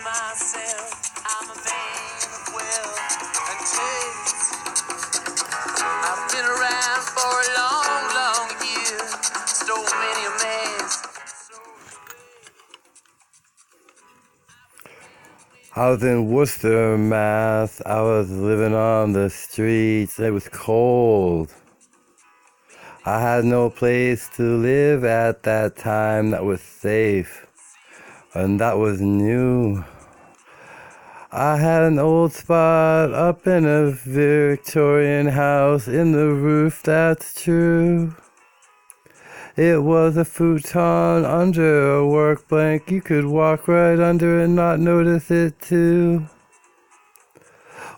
myself, I'm a man of wealth and taste. I've been around for a long, long year, stole many a man's. I was in Worcester, Mass. I was living on the streets. It was cold. I had no place to live at that time that was safe, and that was new. I had an old spot up in a Victorian house in the roof, that's true. It was a futon under a work blank. You could walk right under and not notice it too.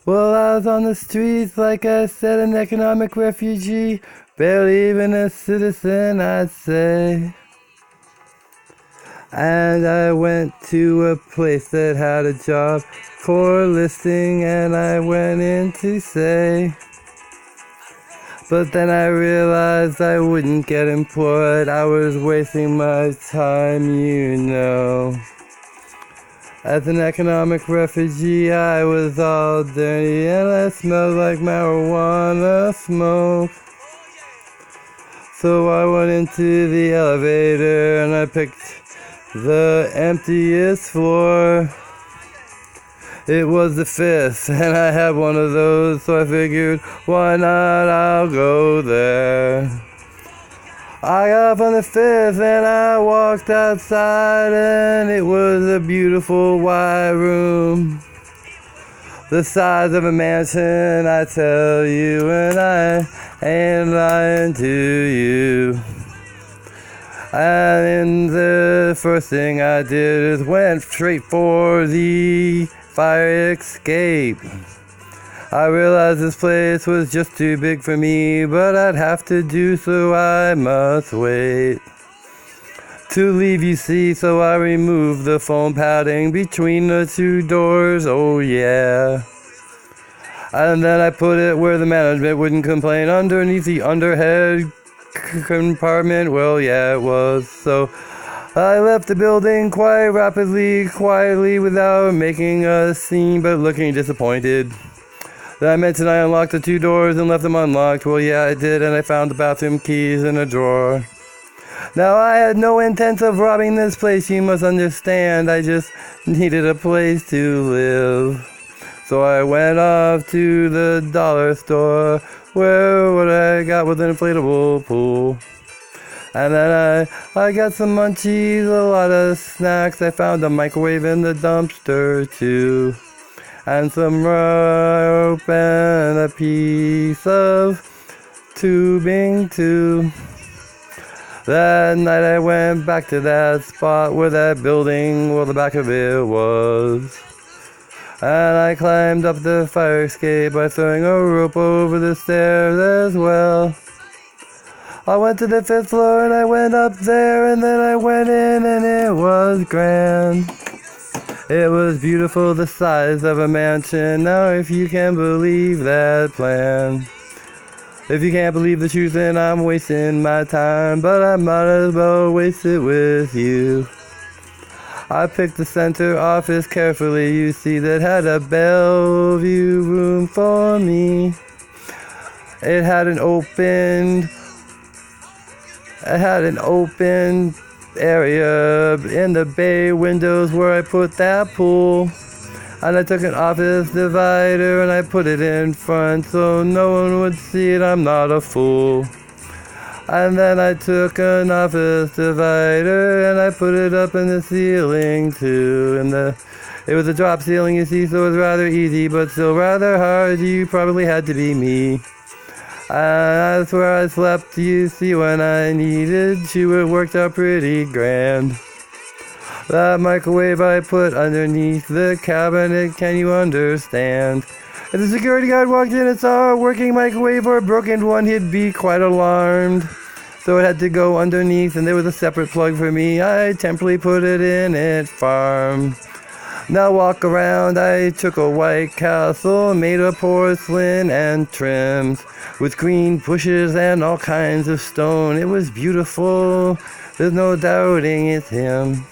Well, I was on the streets, like I said, an economic refugee, barely even a citizen, I'd say. And I went to a place that had a job for listing, and I went in to say. But then I realized I wouldn't get employed. I was wasting my time, you know. As an economic refugee, I was all dirty and I smelled like marijuana smoke. So I went into the elevator and I picked the emptiest floor. It was the fifth, and I had one of those, so I figured, why not, I'll go there. I got up on the fifth, and I walked outside, and it was a beautiful white room. The size of a mansion, I tell you, and I ain't lying to you. And the first thing I did is went straight for the fire escape. I realized this place was just too big for me, but I'd have to do so, I must wait to leave, you see, so I removed the foam padding between the two doors, oh yeah. And then I put it where the management wouldn't complain, underneath the underhead compartment, well yeah it was. So I left the building quite rapidly, quietly, without making a scene, but looking disappointed. Then I mentioned I unlocked the two doors and left them unlocked. Well, yeah, I did, and I found the bathroom keys in a drawer. Now, I had no intent of robbing this place, you must understand. I just needed a place to live. So I went off to the dollar store, where what I got was an inflatable pool. And then I got some munchies, a lot of snacks. I found a microwave in the dumpster too. And some rope and a piece of tubing too. That night I went back to that spot where that building, well, the back of it was. And I climbed up the fire escape by throwing a rope over the stairs as well. I went to the fifth floor and I went up there and then I went in and it was grand. It was beautiful, the size of a mansion. Now if you can believe that plan. If you can't believe the truth, then I'm wasting my time, but I might as well waste it with you. I picked the center office carefully, you see, that had a Bellevue room for me. It had an open area in the bay windows where I put that pool. And I took an office divider and I put it in front so no one would see it, I'm not a fool. And then I took an office divider and I put it up in the ceiling too. And it was a drop ceiling, you see, so it was rather easy, but still rather hard. You probably had to be me. And that's where I slept, you see, when I needed to. It worked out pretty grand. That microwave I put underneath the cabinet, can you understand? If the security guard walked in and saw a working microwave or a broken one, he'd be quite alarmed. So it had to go underneath, and there was a separate plug for me. I temporarily put it in it farm. Now walk around, I took a White Castle made of porcelain and trimmed with green bushes and all kinds of stone. It was beautiful, there's no doubting it's him.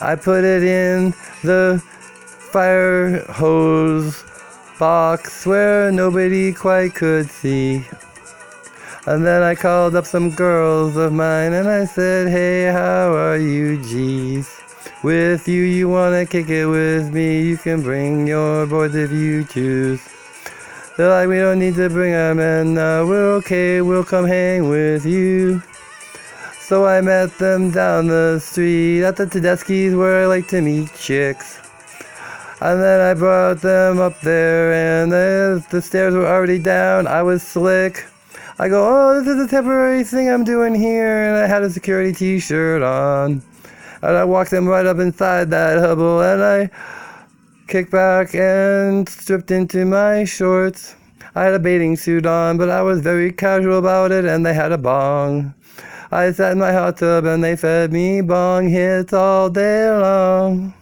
I put it in the fire hose box where nobody quite could see. And then I called up some girls of mine and I said, hey, how are you, geez? With you, you wanna kick it with me? You can bring your boys if you choose. They're like, we don't need to bring our men now. We're okay, we'll come hang with you. So I met them down the street at the Tedeschi's where I like to meet chicks. And then I brought them up there and the stairs were already down. I was slick. I go, oh, this is a temporary thing I'm doing here. And I had a security t-shirt on. And I walked them right up inside that hubble and I kicked back and stripped into my shorts. I had a bathing suit on, but I was very casual about it and they had a bong. I sat in my hot tub and they fed me bong hits all day long.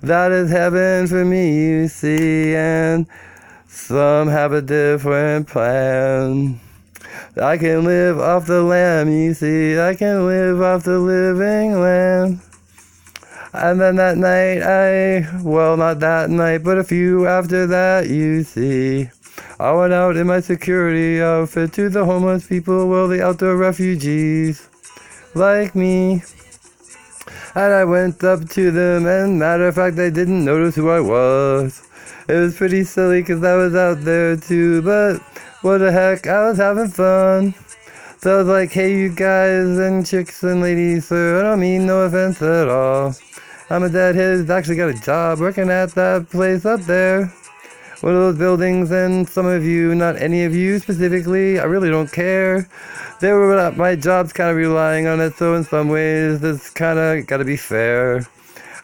That is heaven for me, you see, and some have a different plan. I can live off the lamb, you see, I can live off the living lamb. And then that night well, not that night, but a few after that, you see, I went out in my security outfit to the homeless people, well, the outdoor refugees, like me. And I went up to them, and matter of fact, they didn't notice who I was. It was pretty silly, cause I was out there too, but what the heck, I was having fun. So I was like, hey you guys and chicks and ladies, sir, I don't mean no offense at all. I'm a deadhead who's actually got a job working at that place up there. One of those buildings, and some of you, not any of you specifically, I really don't care. My job's kind of relying on it, so in some ways, this kind of gotta be fair.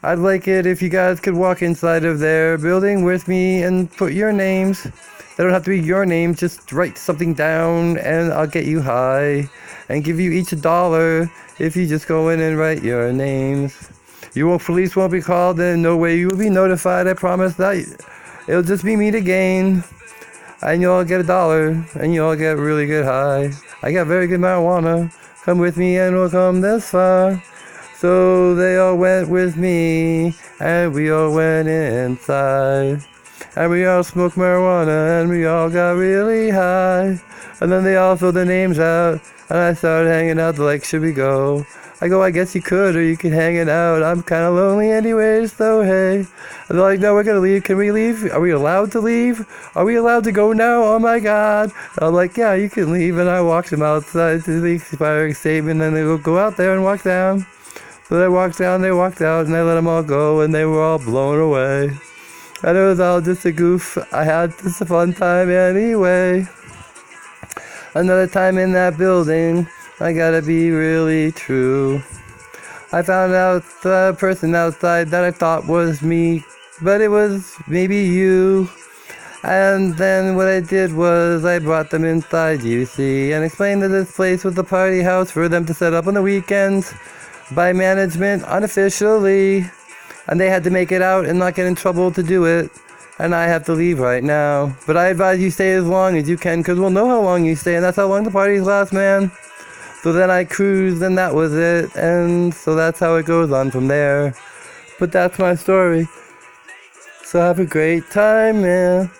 I'd like it if you guys could walk inside of their building with me and put your names. They don't have to be your names, just write something down and I'll get you high. And give you each $1 if you just go in and write your names. Police won't be called, and no way you will be notified, I promise that. It'll just be me to gain. And you all get $1, and you all get really good high. I got very good marijuana. Come with me and we'll come this far. So they all went with me, and we all went inside. And we all smoked marijuana, and we all got really high. And then they all filled their names out, and I started hanging out. They're like, should we go? I go, I guess you could, or you could hang it out. I'm kind of lonely anyways, so hey. And they're like, no, we're going to leave. Can we leave? Are we allowed to leave? Are we allowed to go now? Oh my God. And I'm like, yeah, you can leave. And I walked them outside to the expiring statement, and they will go out there and walk down. So they walked down, they walked out, and I let them all go, and they were all blown away. And it was all just a goof. I had just a fun time anyway. Another time in that building, I gotta be really true. I found out the person outside that I thought was me, but it was maybe you. And then what I did was I brought them inside, you see, and explained that this place was a party house for them to set up on the weekends by management unofficially. And they had to make it out and not get in trouble to do it. And I have to leave right now. But I advise you stay as long as you can, because we'll know how long you stay, and that's how long the parties last, man. So then I cruised, and that was it. And so that's how it goes on from there. But that's my story. So have a great time, man.